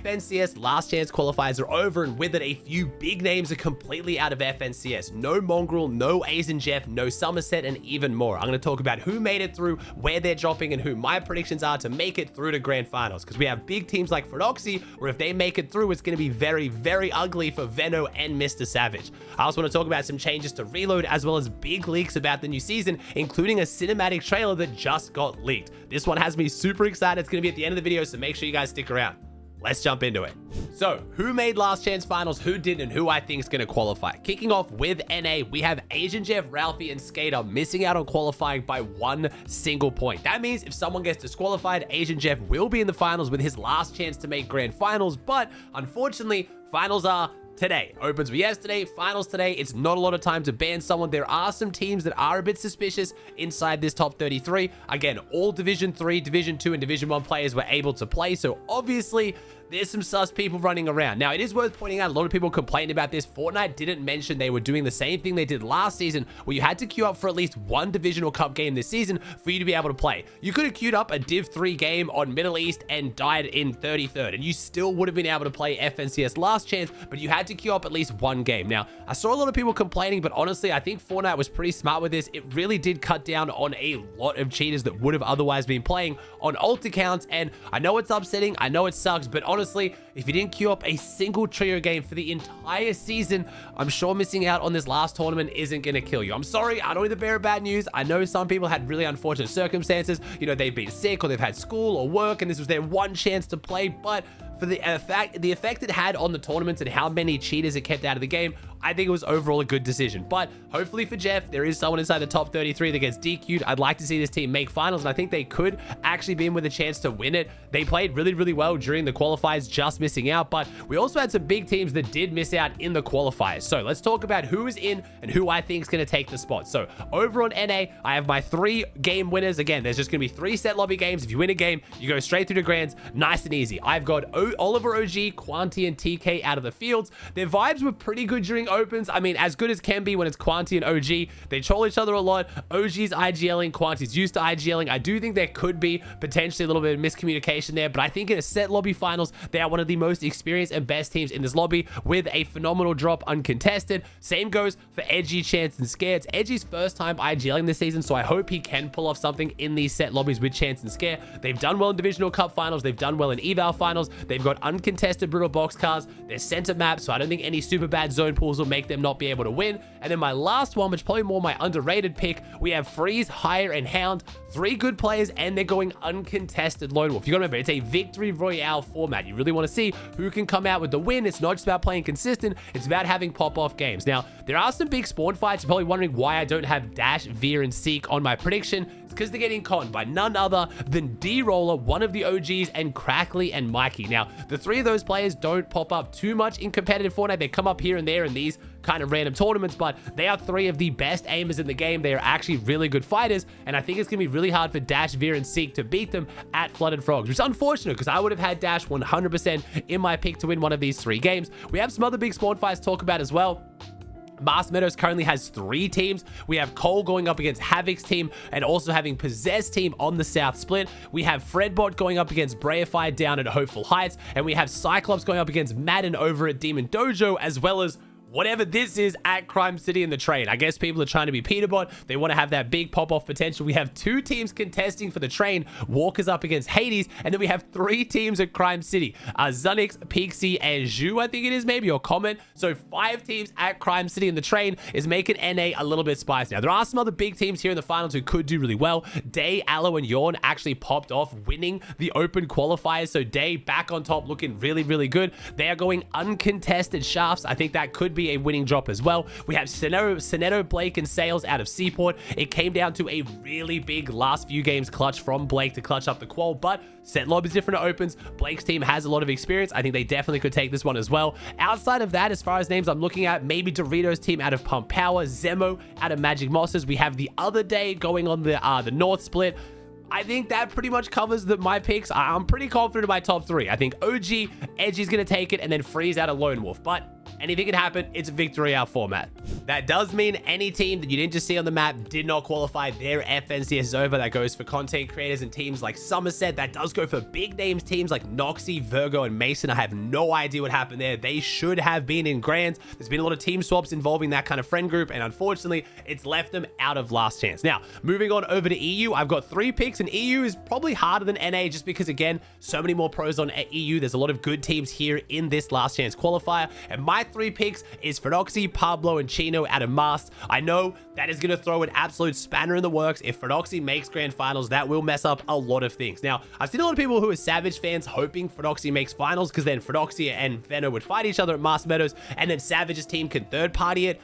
FNCS last chance qualifiers are over, and with it, a few big names are completely out of FNCS. No Mongrel, no Asian Jeff, no Somerset, and even more. I'm going to talk about who made it through, where they're dropping, and who my predictions are to make it through to grand finals. Because we have big teams like Fortnite, where if they make it through, it's going to be very, very ugly for Venno and Mr. Savage. I also want to talk about some changes to Reload, as well as big leaks about the new season, including a cinematic trailer that just got leaked. This one has me super excited. It's going to be at the end of the video, so make sure you guys stick around. Let's jump into it. So, who made last chance finals, who didn't, and who I think is going to qualify? Kicking off with NA, we have Asian Jeff, Ralphie, and Skater missing out on qualifying by 1 single point. That means if someone gets disqualified, Asian Jeff will be in the finals with his last chance to make grand finals, but unfortunately, finals are today. Opens were yesterday, finals today. It's not a lot of time to ban someone. There are some teams that are a bit suspicious inside this top 33. Again, all Division 3, Division 2, and Division 1 players were able to play, so obviously there's some sus people running around. Now, it is worth pointing out, a lot of people complained about this. Fortnite didn't mention they were doing the same thing they did last season, where you had to queue up for at least one divisional cup game this season for you to be able to play. You could have queued up a Div 3 game on Middle East and died in 33rd, and you still would have been able to play FNCS last chance, but you had to queue up at least one game. Now, I saw a lot of people complaining, but honestly, I think Fortnite was pretty smart with this. It really did cut down on a lot of cheaters that would have otherwise been playing on alt accounts, and I know it's upsetting, I know it sucks, but honestly, if you didn't queue up a single trio game for the entire season, I'm sure missing out on this last tournament isn't going to kill you. I'm sorry, I don't need to bear bad news. I know some people had really unfortunate circumstances. You know, they've been sick or they've had school or work, and this was their one chance to play, but for the effect it had on the tournaments and how many cheaters it kept out of the game, I think it was overall a good decision. But hopefully for Jeff, there is someone inside the top 33 that gets DQ'd. I'd like to see this team make finals, and I think they could actually be in with a chance to win it. They played really, really well during the qualifiers, just missing out, but we also had some big teams that did miss out in the qualifiers. So let's talk about who is in and who I think is going to take the spot. So over on NA, I have my 3 game winners. Again, there's just going to be 3 set lobby games. If you win a game, you go straight through to grands, nice and easy. I've got Oliver OG, Quanti, and TK out of the fields. Their vibes were pretty good during opens. I mean, as good as can be when it's Quanti and OG. They troll each other a lot. OG's IGLing, Quanti's used to IGLing. I do think there could be potentially a little bit of miscommunication there, but I think in a set lobby finals, they are one of the most experienced and best teams in this lobby with a phenomenal drop uncontested. Same goes for Edgy, Chance, and Scare. It's Edgy's first time IGLing this season, so I hope he can pull off something in these set lobbies with Chance and Scare. They've done well in Divisional Cup finals. They've done well in Eval finals. They've got uncontested brutal box cars. They're center maps, so I don't think any super bad zone pools will make them not be able to win. And then my last one, which is probably more my underrated pick, we have Freeze, Hire, and Hound. 3 good players, and they're going uncontested lone wolf. You gotta remember, it's a victory royale format. You really want to see who can come out with the win. It's not just about playing consistent, it's about having pop-off games. Now, there are some big spawn fights. You're probably wondering why I don't have Dash, Veer, and Seek on my prediction. It's because they're getting conned by none other than D-Roller, one of the OGs, and Crackly and Mikey. Now, the 3 of those players don't pop up too much in competitive Fortnite. They come up here and there in these kind of random tournaments, but they are 3 of the best aimers in the game. They are actually really good fighters, and I think it's going to be really hard for Dash, Veer, and Seek to beat them at Flooded Frogs, which is unfortunate because I would have had Dash 100% in my pick to win one of these 3 games. We have some other big spawn fights to talk about as well. Mars Meadows currently has 3 teams. We have Cole going up against Havoc's team and also having Possessed team on the South Split. We have Fredbot going up against Brayify down at Hopeful Heights, and we have Cyclops going up against Madden over at Demon Dojo, as well as whatever this is at Crime City in the train. I guess people are trying to be Peterbot. They want to have that big pop-off potential. We have 2 teams contesting for the train. Walker's up against Hades. And then we have 3 teams at Crime City. Zunix, Pixie, and Zhu, I think it is maybe, or Comment. So 5 teams at Crime City in the train is making NA a little bit spicy. Now, there are some other big teams here in the finals who could do really well. Day, Aloe, and Yawn actually popped off winning the open qualifiers. So Day back on top looking really, really good. They are going uncontested shafts. I think that could be a winning drop as well. We have Soneto, Blake, and Sales out of Seaport. It came down to a really big last few games clutch from Blake to clutch up the qual, but set lob is different at opens. Blake's team has a lot of experience. I think they definitely could take this one as well. Outside of that, as far as names I'm looking at, maybe Doritos team out of Pump Power, Zemo out of Magic Mosses. We have the other day going on the North Split. I think that pretty much covers my picks. I'm pretty confident in my top 3. I think OG, Edgy's going to take it, and then Freeze out of Lone Wolf. But anything can happen. It's a victory royale format. That does mean any team that you didn't just see on the map did not qualify, their FNCS is over. That goes for content creators and teams like Somerset. That does go for big names teams like Noxie, Virgo, and Mason. I have no idea what happened there. They should have been in Grands. There's been a lot of team swaps involving that kind of friend group, and unfortunately, it's left them out of last chance. Now, moving on over to EU, I've got 3 picks, and EU is probably harder than NA just because, again, so many more pros on EU. There's a lot of good teams here in this last chance qualifier, and my 3 picks is Phenoxy, Pablo, and Chino out of Mast. I know that is going to throw an absolute spanner in the works. If Phenoxy makes grand finals, that will mess up a lot of things. Now, I've seen a lot of people who are Savage fans hoping Phenoxy makes finals because then Phenoxy and Veno would fight each other at Mast Meadows, and then Savage's team can third party it.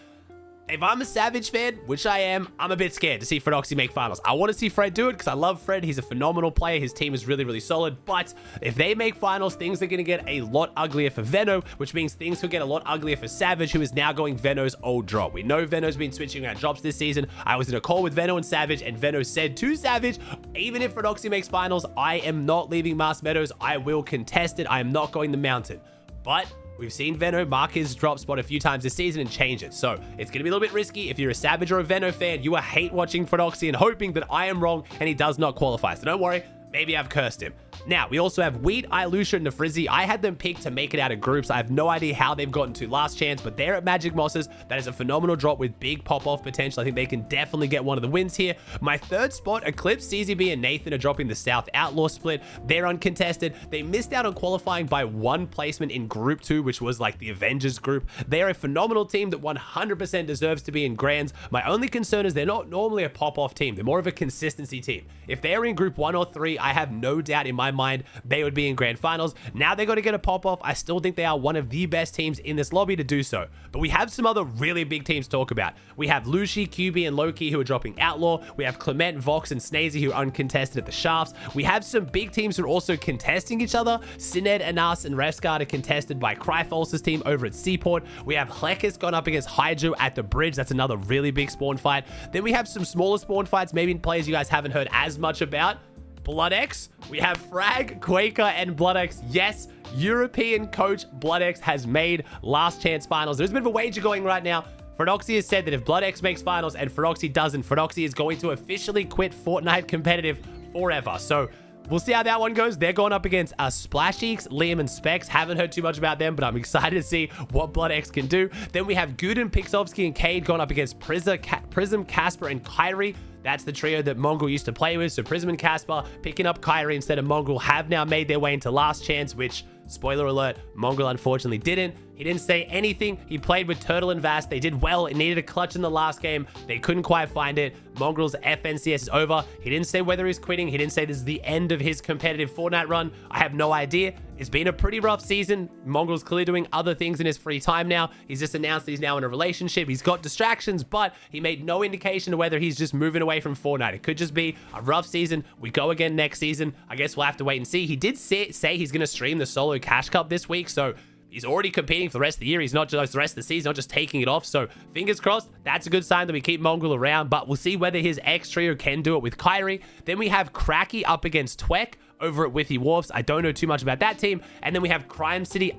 If I'm a Savage fan, which I am, I'm a bit scared to see Phenoxy make finals. I want to see Fred do it because I love Fred. He's a phenomenal player. His team is really, really solid. But if they make finals, things are going to get a lot uglier for Veno, which means things could get a lot uglier for Savage, who is now going Veno's old drop. We know Veno's been switching around drops this season. I was in a call with Veno and Savage, and Veno said to Savage, even if Phenoxy makes finals, I am not leaving Mast Meadows. I will contest it. I am not going the mountain. But we've seen Veno mark his drop spot a few times this season and change it. So it's going to be a little bit risky. If you're a Savage or a Veno fan, you will hate watching Phenoxy and hoping that I am wrong and he does not qualify. So don't worry. Maybe I've cursed him. Now, we also have Wheat, Ilusha, and Nefrizzi. I had them picked to make it out of groups. I have no idea how they've gotten to last chance, but they're at Magic Mosses. That is a phenomenal drop with big pop-off potential. I think they can definitely get one of the wins here. My third spot, Eclipse, CZB, and Nathan are dropping the South Outlaw split. They're uncontested. They missed out on qualifying by 1 placement in Group 2, which was like the Avengers group. They're a phenomenal team that 100% deserves to be in Grands. My only concern is they're not normally a pop-off team. They're more of a consistency team. If they're in Group 1 or 3, I have no doubt in my mind they would be in grand finals. Now they got to get a pop-off. I still think they are one of the best teams in this lobby to do so. But we have some other really big teams to talk about. We have Lucy, QB, and Loki who are dropping Outlaw. We have Clement, Vox, and Snazy who are uncontested at the Shafts. We have some big teams who are also contesting each other. Sined, Anas, and Refsguard are contested by Cryfalse's team over at Seaport. We have Hlekus gone up against Hydro at the Bridge. That's another really big spawn fight. Then we have some smaller spawn fights, maybe in players you guys haven't heard as much about. BloodX, we have Frag, Quaker, and BloodX. Yes, European coach BloodX has made last chance finals. There's a bit of a wager going right now. Phenoxy has said that if BloodX makes finals and Phenoxy doesn't, Phenoxy is going to officially quit Fortnite competitive forever. So we'll see how that one goes. They're going up against Splasheeks, Liam, and Specs. Haven't heard too much about them, but I'm excited to see what BloodX can do. Then we have Guden, Pixovsky, and Cade going up against Prism, Casper, and Kyrie. That's the trio that Mongrel used to play with. So Prism and Casper picking up Kyrie instead of Mongrel have now made their way into last chance, which, spoiler alert, Mongrel unfortunately didn't. He didn't say anything. He played with Turtle and Vast. They did well. It needed a clutch in the last game. They couldn't quite find it. Mongrel's FNCS is over. He didn't say whether he's quitting. He didn't say this is the end of his competitive Fortnite run. I have no idea. It's been a pretty rough season. Mongrel's clearly doing other things in his free time now. He's just announced that he's now in a relationship. He's got distractions, but he made no indication of whether he's just moving away from Fortnite. It could just be a rough season. We go again next season. I guess we'll have to wait and see. He did say he's going to stream the Solo Cash Cup this week, so he's already competing for the rest of the year. He's not just the rest of the season, not just taking it off. So fingers crossed, that's a good sign that we keep Mongrel around, but we'll see whether his X trio can do it with Kyrie. Then we have Cracky up against Tweck over at Withy Wharfs. I don't know too much about that team. And then we have Crime City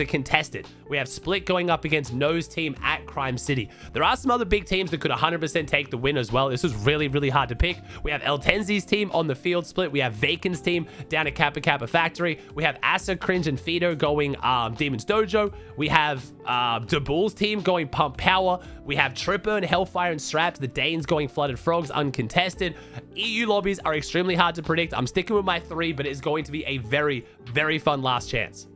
contested. We have Split going up against No's team at Crime City. There are some other big teams that could 100% take the win as well. This is really, really hard to pick. We have El Tenzi's team on the field split. We have Vacan's team down at Kappa Kappa Factory. We have Asa, Cringe, and Fido going Demon's Dojo. We have DeBull's team going Pump Power. We have Tripper and Hellfire and Straps. The Danes going Flooded Frogs uncontested. EU lobbies are extremely hard to predict. I'm sticking with my 3, but it's going to be a very, very fun last chance.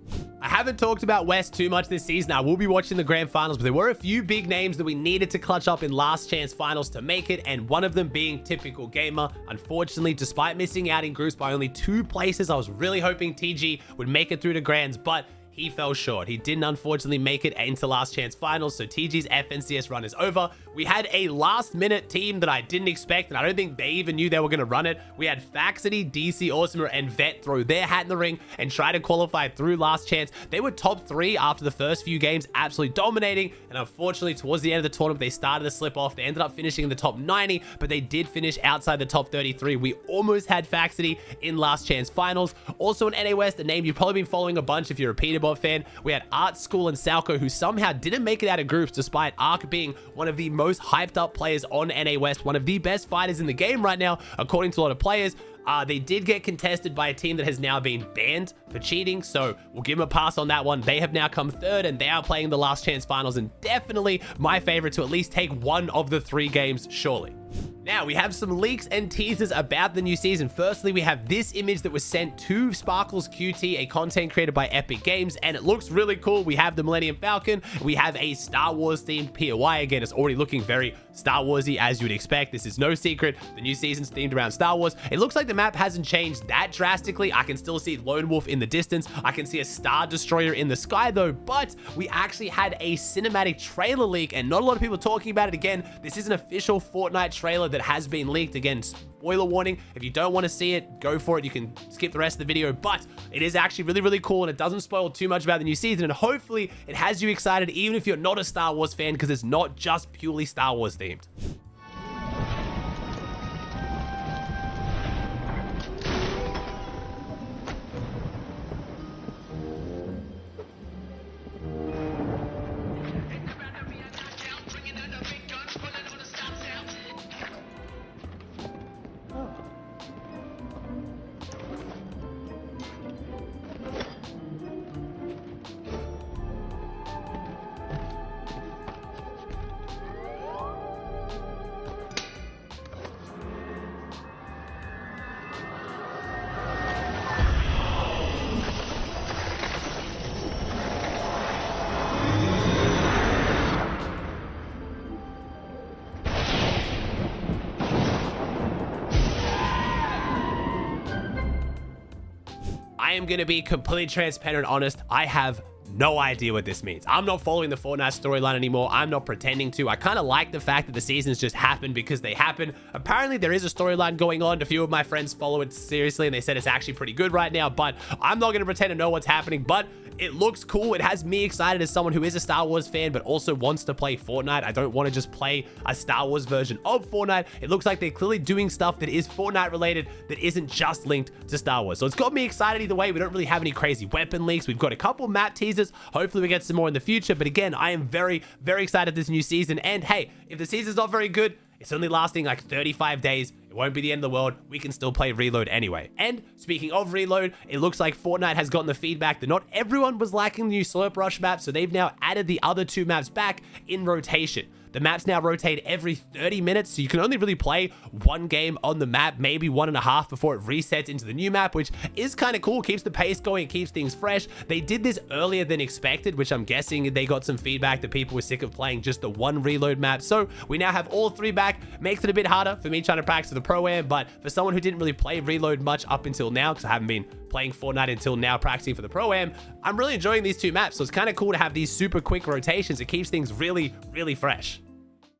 I haven't talked about West too much this season. I will be watching the grand finals, but there were a few big names that we needed to clutch up in last chance finals to make it, and one of them being Typical Gamer. Unfortunately, despite missing out in groups by only 2 places, I was really hoping TG would make it through to grands, but he fell short. He didn't unfortunately make it into last chance finals, so TG's FNCS run is over. We had a last minute team that I didn't expect, and I don't think they even knew they were going to run it. We had Faxity, DC Awesomer, and Vet throw their hat in the ring and try to qualify through last chance. They were top 3 after the first few games, absolutely dominating, and unfortunately towards the end of the tournament, they started to slip off. They ended up finishing in the top 90, but they did finish outside the top 33. We almost had Faxity in last chance finals. Also in NA West, a name you've probably been following a bunch if you're a Peter Leaderboard fan. We had Art School and Salco, who somehow didn't make it out of groups despite Ark being one of the most hyped up players on NA West, one of the best fighters in the game right now, according to a lot of players. They did get contested by a team that has now been banned for cheating, so we'll give them a pass on that one. They have now come third, and they are playing the last chance finals, and definitely my favorite to at least take one of the 3 games, surely. Now, we have some leaks and teasers about the new season. Firstly, we have this image that was sent to Sparkles QT, a content created by Epic Games, and it looks really cool. We have the Millennium Falcon. We have a Star Wars themed POI. Again, it's already looking very Star Warsy, as you would expect. This is no secret. The new season's themed around Star Wars. It looks like the map hasn't changed that drastically. I can still see Lone Wolf in the distance. I can see a Star Destroyer in the sky, though, but we actually had a cinematic trailer leak, and not a lot of people talking about it. Again, this is an official Fortnite trailer that has been leaked. Again, spoiler warning, if you don't want to see it, go for it. You can skip the rest of the video, but it is actually really, really cool, and it doesn't spoil too much about the new season, and hopefully it has you excited even if you're not a Star Wars fan, because it's not just purely Star Wars themed. I am going to be completely transparent and honest. I have no idea what this means. I'm not following the Fortnite storyline anymore. I'm not pretending to. I kind of like the fact that the seasons just happen because they happen. Apparently, there is a storyline going on. A few of my friends follow it seriously, and they said it's actually pretty good right now, but I'm not going to pretend to know what's happening, but it looks cool. It has me excited as someone who is a Star Wars fan, but also wants to play Fortnite. I don't want to just play a Star Wars version of Fortnite. It looks like they're clearly doing stuff that is Fortnite related, that isn't just linked to Star Wars. So it's got me excited either way. We don't really have any crazy weapon leaks. We've got a couple map teasers. Hopefully we get some more in the future. But again, I am very, very excited this new season. And hey, if the season's not very good, it's only lasting like 35 days. It won't be the end of the world. We can still play Reload anyway. And speaking of Reload, it looks like Fortnite has gotten the feedback that not everyone was liking the new Slurp Rush map, so they've now added the other 2 maps back in rotation. The maps now rotate every 30 minutes, so you can only really play 1 game on the map, maybe 1.5 before it resets into the new map, which is kind of cool. Keeps the pace going, keeps things fresh. They did this earlier than expected, which I'm guessing they got some feedback that people were sick of playing just the 1 Reload map. So we now have all 3 back. Makes it a bit harder for me trying to practice the Pro-Am, but for someone who didn't really play Reload much up until now, because I haven't been playing Fortnite until now, practicing for the Pro-Am, I'm really enjoying these 2 maps. So it's kind of cool to have these super quick rotations. It keeps things really, really fresh.